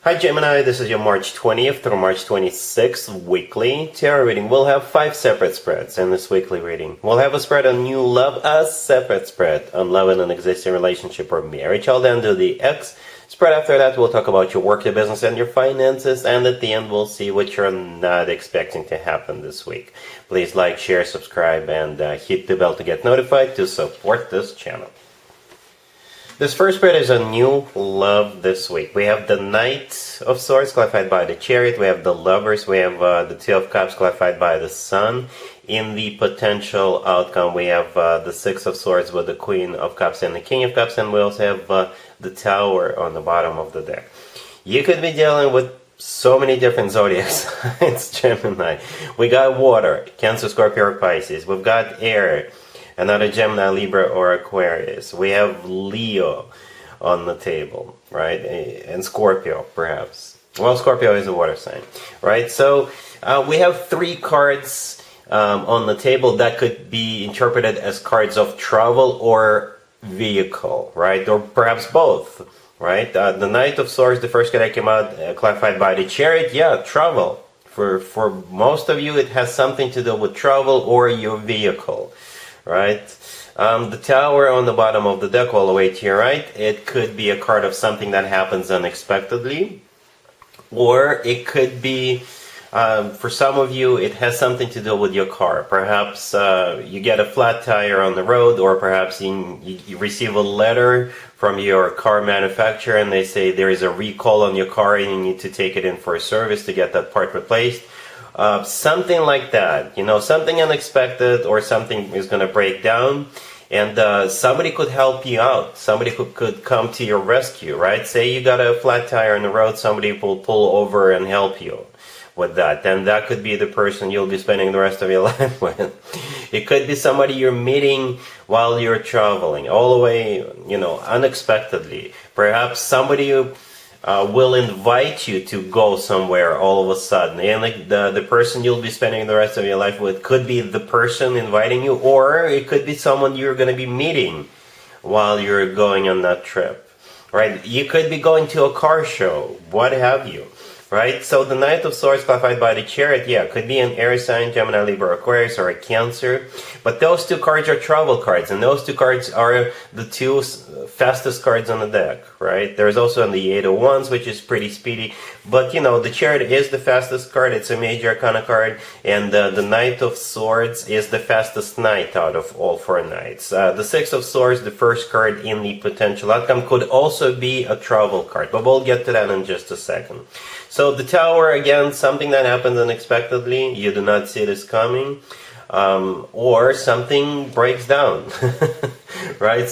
Hi Gemini, this is your March 20th through March 26th weekly tarot reading. We'll have 5 separate spreads in this weekly reading. We'll have a spread on new love, a separate spread on love in an existing relationship or marriage. I'll then do the X spread. After that, we'll talk about your work, your business, and your finances. And at the end, we'll see what you're not expecting to happen this week. Please like, share, subscribe, and hit the bell to get notified to support this channel. This first spread is a new love this week. We have the Knight of Swords clarified by the Chariot. We have the Lovers. We have the Two of Cups clarified by the Sun. In the potential outcome, we have the Six of Swords with the Queen of Cups and the King of Cups. And we also have the Tower on the bottom of the deck. You could be dealing with so many different zodiac signs, Gemini. We got water, Cancer, Scorpio, or Pisces. We've got air, another Gemini, Libra, or Aquarius. We have Leo on the table, right? And Scorpio, perhaps. Well, Scorpio is a water sign, right? So we have 3 cards on the table that could be interpreted as cards of travel or vehicle, right? Or perhaps both, right? The Knight of Swords, the first card that came out, clarified by the Chariot. Yeah, travel. For most of you, it has something to do with travel or your vehicle. Right? The Tower on the bottom of the deck all the way to your right, it could be a card of something that happens unexpectedly, or it could be, for some of you, it has something to do with your car. Perhaps you get a flat tire on the road, or perhaps you receive a letter from your car manufacturer and they say there is a recall on your car and you need to take it in for a service to get that part replaced. Something like that, you know, something unexpected, or something is going to break down, and somebody could help you out. Somebody could come to your rescue, right? Say you got a flat tire on the road, somebody will pull over and help you with that. Then that could be the person you'll be spending the rest of your life with. It could be somebody you're meeting while you're traveling, all the way, you know, unexpectedly. Perhaps somebody will invite you to go somewhere all of a sudden, and like the person you'll be spending the rest of your life with could be the person inviting you, or it could be someone you're going to be meeting while you're going on that trip, right? You could be going to a car show, what have you, right? So the Knight of Swords clarified by the Chariot, yeah, could be an air sign, Gemini, Libra, Aquarius, or a Cancer. But those 2 cards are travel cards, and those 2 cards are the 2 fastest cards on the deck, right? There's also the 8 of Wands, which is pretty speedy. But, you know, the Chariot is the fastest card. It's a major arcana card. And the Knight of Swords is the fastest knight out of all 4 knights. The 6 of Swords, the first card in the potential outcome, could also be a travel card. But we'll get to that in just a second. So the Tower, again, something that happens unexpectedly. You do not see this coming. Or something breaks down, right?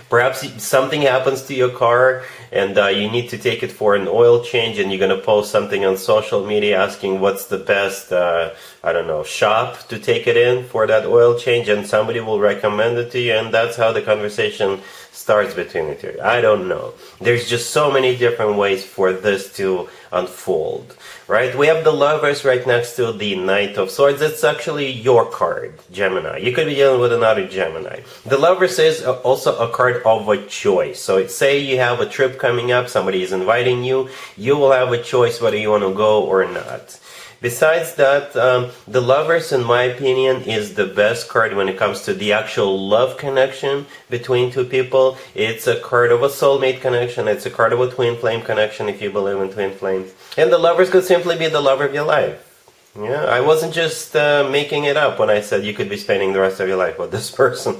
Perhaps something happens to your car and you need to take it for an oil change, and you're going to post something on social media asking what's the best, I don't know, shop to take it in for that oil change, and somebody will recommend it to you, and that's how the conversation starts between the 2. I don't know. There's just so many different ways for this to unfold, right? We have the Lovers right next to the Knight of Swords. It's actually your card, Gemini. You could be dealing with another Gemini. The Lovers is also a card of a choice. So say you have a trip coming up, somebody is inviting you, you will have a choice whether you want to go or not. Besides that, the Lovers, in my opinion, is the best card when it comes to the actual love connection between 2 people. It's a card of a soulmate connection. It's a card of a twin flame connection, if you believe in twin flames. And the Lovers could simply be the love of your life. Yeah, I wasn't just making it up when I said you could be spending the rest of your life with this person.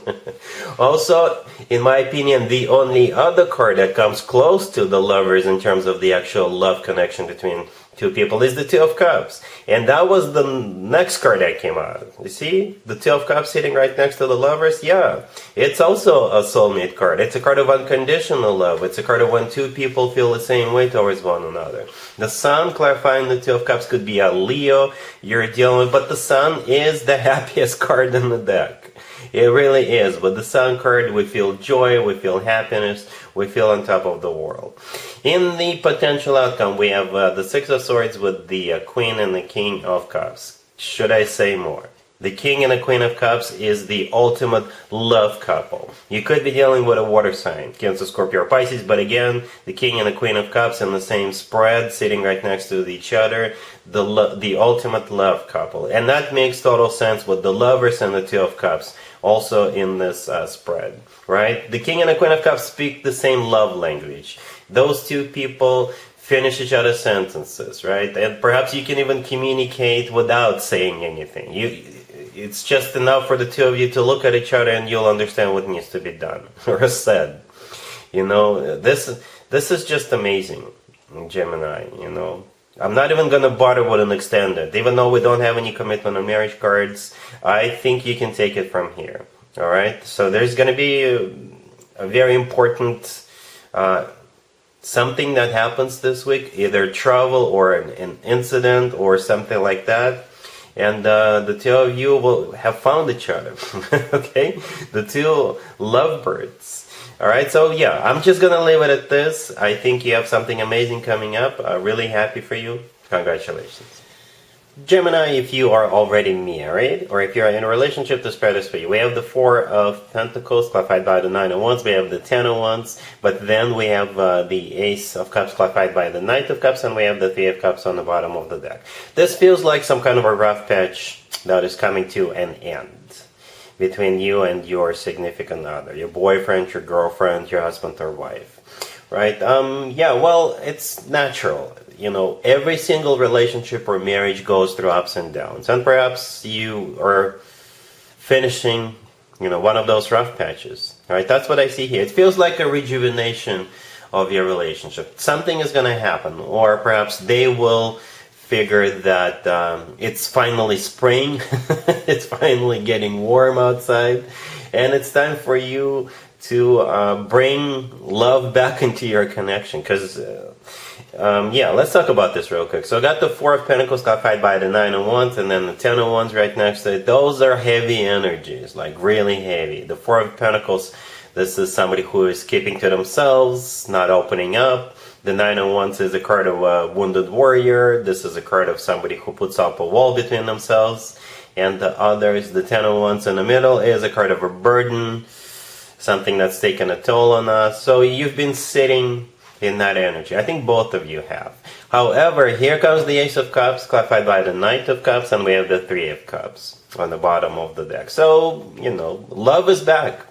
Also, in my opinion, the only other card that comes close to the Lovers in terms of the actual love connection between 2 people is the Two of Cups. And that was the next card that came out. You see? The Two of Cups sitting right next to the Lovers? Yeah. It's also a soulmate card. It's a card of unconditional love. It's a card of when 2 people feel the same way towards one another. The Sun, clarifying the Two of Cups, could be a Leo you're dealing with. But the Sun is the happiest card in the deck. It really is. With the Sun card, we feel joy, we feel happiness, we feel on top of the world. In the potential outcome, we have the Six of Swords with the Queen and the King of Cups. Should I say more? The King and the Queen of Cups is the ultimate love couple. You could be dealing with a water sign, Cancer, Scorpio, or Pisces, but again, the King and the Queen of Cups in the same spread, sitting right next to each other, the ultimate love couple. And that makes total sense with the Lovers and the Two of Cups also in this spread, right? The King and the Queen of Cups speak the same love language. Those two people finish each other's sentences, right? And perhaps you can even communicate without saying anything. It's just enough for the two of you to look at each other and you'll understand what needs to be done or said. You know, this is just amazing, Gemini, you know. I'm not even going to bother with an extended. Even though we don't have any commitment or marriage cards, I think you can take it from here. All right? So there's going to be a very important something that happens this week, either travel or an incident or something like that. And the two of you will have found each other. Okay? The two lovebirds. Alright, so yeah, I'm just gonna leave it at this. I think you have something amazing coming up. Really happy for you. Congratulations. Gemini, if you are already married, or if you're in a relationship, the spread is for you. We have the Four of Pentacles, clarified by the Nine of Wands. We have the Ten of Wands, but then we have the Ace of Cups, clarified by the Knight of Cups, and we have the Three of Cups on the bottom of the deck. This feels like some kind of a rough patch that is coming to an end between you and your significant other, your boyfriend, your girlfriend, your husband or wife, right? Yeah, well, it's natural. You know, every single relationship or marriage goes through ups and downs. And perhaps you are finishing, you know, one of those rough patches. Right? That's what I see here. It feels like a rejuvenation of your relationship. Something is going to happen. Or perhaps they will figure that it's finally spring. It's finally getting warm outside. And it's time for you to bring love back into your connection. Because... yeah, let's talk about this real quick. So I got the Four of Pentacles clarified by the Nine of Wands, and then the Ten of Wands right next to it. Those are heavy energies, like really heavy. The Four of Pentacles, this is somebody who is keeping to themselves, not opening up. The Nine of Wands is a card of a wounded warrior. This is a card of somebody who puts up a wall between themselves and the others. The Ten of Wands in the middle is a card of a burden, something that's taken a toll on us. So you've been sitting in that energy. I think both of you have. However, here comes the Ace of Cups, clarified by the Knight of Cups, and we have the Three of Cups on the bottom of the deck. So, you know, love is back.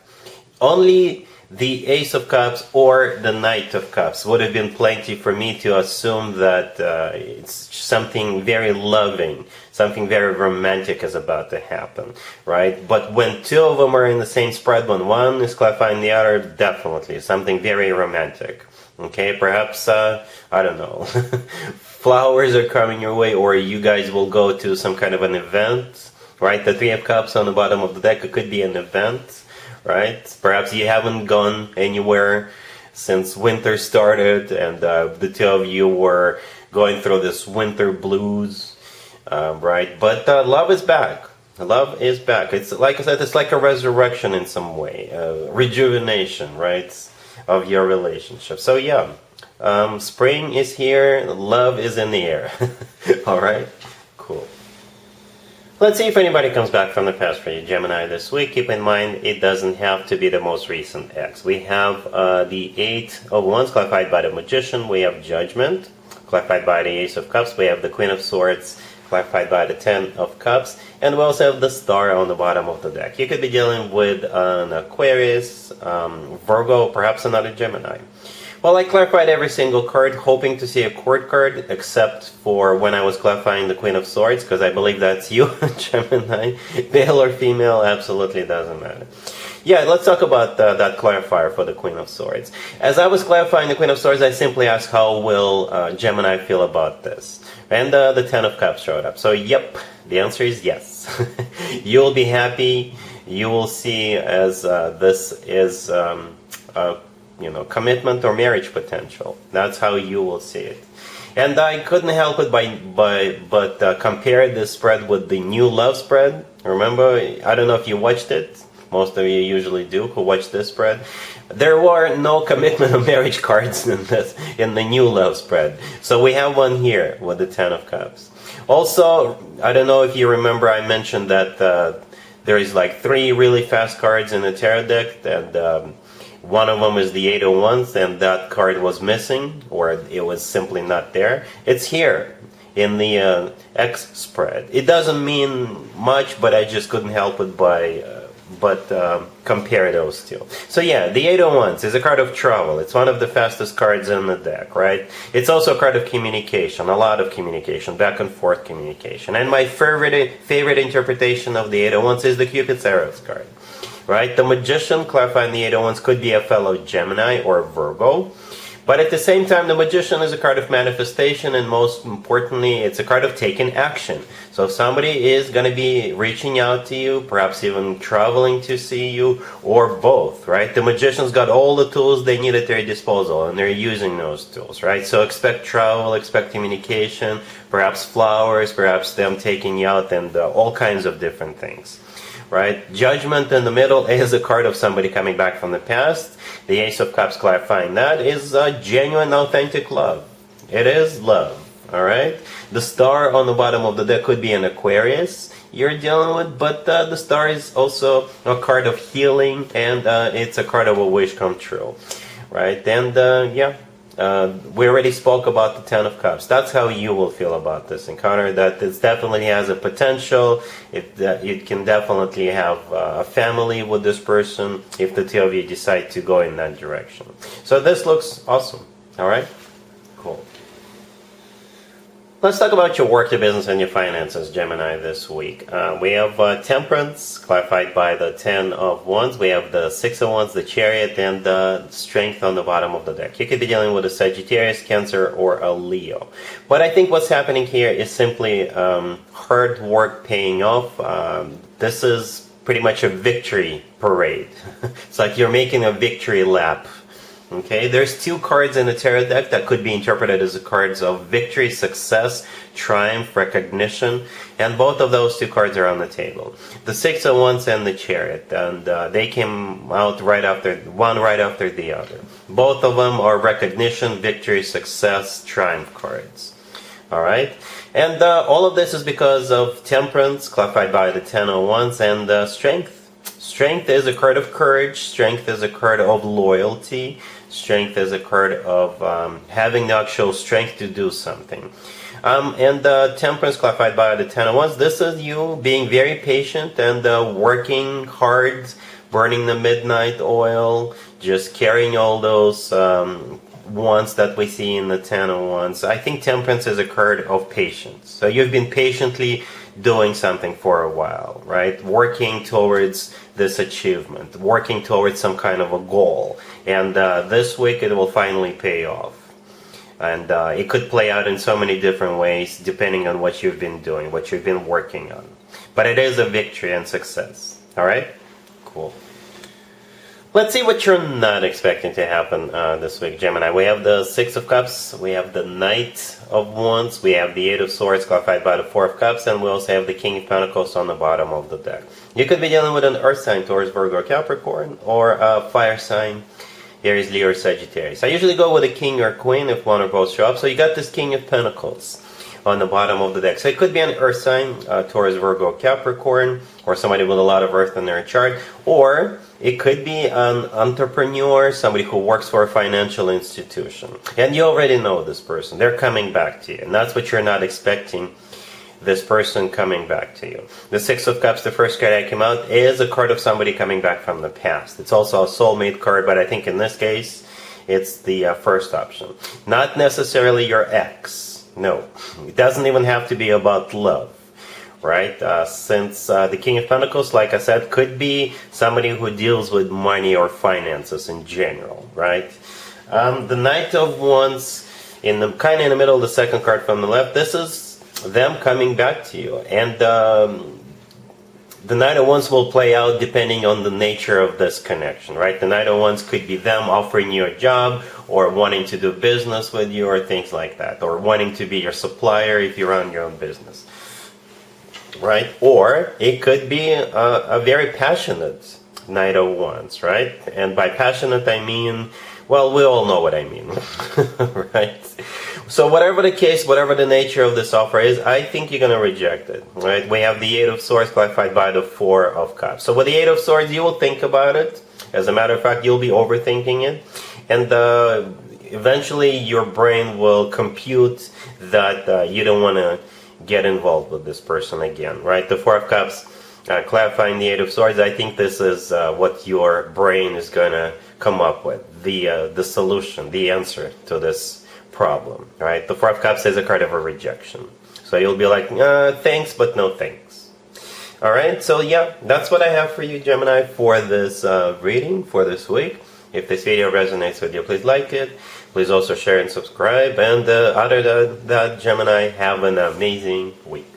Only the Ace of Cups or the Knight of Cups would have been plenty for me to assume that it's something very loving, something very romantic is about to happen, right? But when two of them are in the same spread, when one is clarifying the other, definitely something very romantic. Okay, perhaps, I don't know, flowers are coming your way, or you guys will go to some kind of an event, right? The Three of Cups on the bottom of the deck, it could be an event, right? Perhaps you haven't gone anywhere since winter started, and the two of you were going through this winter blues, right? But love is back. Love is back. It's like I said, it's like a resurrection in some way, rejuvenation, right? Of your relationship. So yeah, spring is here, love is in the air. Alright, cool. Let's see if anybody comes back from the past for you, Gemini, this week. Keep in mind, it doesn't have to be the most recent ex. We have the Eight of Wands, clarified by the Magician. We have Judgment, clarified by the Ace of Cups. We have the Queen of Swords, clarified by the Ten of Cups, and we also have the Star on the bottom of the deck. You could be dealing with an Aquarius, Virgo, perhaps another Gemini. Well, I clarified every single card, hoping to see a court card, except for when I was clarifying the Queen of Swords, because I believe that's you, Gemini. Male or female, absolutely doesn't matter. Yeah, let's talk about that clarifier for the Queen of Swords. As I was clarifying the Queen of Swords, I simply asked how will Gemini feel about this? And the Ten of Cups showed up. So, yep, the answer is yes. You'll be happy. You will see as this is, you know, commitment or marriage potential. That's how you will see it. And I couldn't help it but compare this spread with the new love spread. Remember, I don't know if you watched it, Most of you usually do who watch this spread. There were no commitment or marriage cards in the new love spread. So we have one here with the Ten of Cups. Also, I don't know if you remember, I mentioned that there is like 3 really fast cards in the tarot deck, and one of them is the Eight of Wands, and that card was missing, or it was simply not there. It's here in the X spread. It doesn't mean much, but I just couldn't help it but compare those two. So yeah, the Eight of Wands is a card of travel. It's one of the fastest cards in the deck, right? It's also a card of communication, a lot of communication, back and forth communication. And my favorite interpretation of the Eight of Wands is the Cupid's Arrows card, right? The Magician, clarifying the Eight of Wands, could be a fellow Gemini or Virgo. But at the same time, the Magician is a card of manifestation, and most importantly, it's a card of taking action. So if somebody is going to be reaching out to you, perhaps even traveling to see you, or both, right? The Magician's got all the tools they need at their disposal, and they're using those tools, right? So expect travel, expect communication, perhaps flowers, perhaps them taking you out, and all kinds of different things. Right? Judgment in the middle is a card of somebody coming back from the past. The Ace of Cups, clarifying that, is genuine, authentic love. It is love. All right? The Star on the bottom of the deck could be an Aquarius you're dealing with, but the Star is also a card of healing, and it's a card of a wish come true. Right? And yeah. We already spoke about the Ten of Cups. That's how you will feel about this encounter, that it definitely has a potential. It can definitely have a family with this person if the two of you decide to go in that direction. So this looks awesome. All right? Cool. Let's talk about your work, your business, and your finances, Gemini, this week. We have Temperance, clarified by the Ten of Wands. We have the Six of Wands, the Chariot, and the Strength on the bottom of the deck. You could be dealing with a Sagittarius, Cancer, or a Leo. But I think what's happening here is simply hard work paying off. This is pretty much a victory parade. It's like you're making a victory lap. Okay, there's 2 cards in the tarot deck that could be interpreted as the cards of victory, success, triumph, recognition, and both of those 2 cards are on the table. The Six of Wands and the Chariot, and they came out right after the other. Both of them are recognition, victory, success, triumph cards. All right, and all of this is because of Temperance, clarified by the Ten of Wands, and Strength. Strength is a card of courage. Strength is a card of loyalty. Strength is a card of having the actual strength to do something. And Temperance, clarified by the Ten of Wands, this is you being very patient and working hard, burning the midnight oil, just carrying all those wands that we see in the Ten of Wands. I think Temperance is a card of patience. So you've been patiently doing something for a while, right? Working towards this achievement, working towards some kind of a goal. And this week it will finally pay off. And it could play out in so many different ways depending on what you've been doing, what you've been working on. But it is a victory and success. All right? Cool. Let's see what you're not expecting to happen this week, Gemini. We have the Six of Cups, we have the Knight of Wands, we have the Eight of Swords, clarified by the Four of Cups, and we also have the King of Pentacles on the bottom of the deck. You could be dealing with an Earth sign, Taurus, Virgo, or Capricorn, or a Fire sign, Aries, Leo, or Sagittarius. I usually go with a King or Queen if one or both show up. So you got this King of Pentacles on the bottom of the deck. So it could be an Earth sign, Taurus, Virgo, Capricorn, or somebody with a lot of Earth in their chart, or it could be an entrepreneur, somebody who works for a financial institution. And you already know this person. They're coming back to you. And that's what you're not expecting, this person coming back to you. The Six of Cups, the first card that came out, is a card of somebody coming back from the past. It's also a soulmate card, but I think in this case, it's the first option. Not necessarily your ex. No. It doesn't even have to be about love. Right? Since the King of Pentacles, like I said, could be somebody who deals with money or finances in general, right? The Knight of Wands, kind of in the middle, the second card from the left, this is them coming back to you. And the Knight of Wands will play out depending on the nature of this connection, right? The Knight of Wands could be them offering you a job, or wanting to do business with you, or things like that, or wanting to be your supplier if you run your own business. Right? Or it could be a very passionate Knight of Wands, right? And by passionate, I mean, well, we all know what I mean, right? So whatever the case, whatever the nature of this offer is, I think you're going to reject it, right? We have the Eight of Swords clarified by the Four of Cups. So with the Eight of Swords, you will think about it. As a matter of fact, you'll be overthinking it. And eventually your brain will compute that you don't want to get involved with this person again, right? The Four of Cups clarifying the Eight of Swords, I think this is what your brain is going to come up with, the solution, the answer to this problem, right? The Four of Cups is a card of a rejection. So you'll be like, thanks, but no thanks. All right, so yeah, that's what I have for you, Gemini, for this reading for this week. If this video resonates with you, please like it. Please also share and subscribe. And other than that, Gemini, have an amazing week.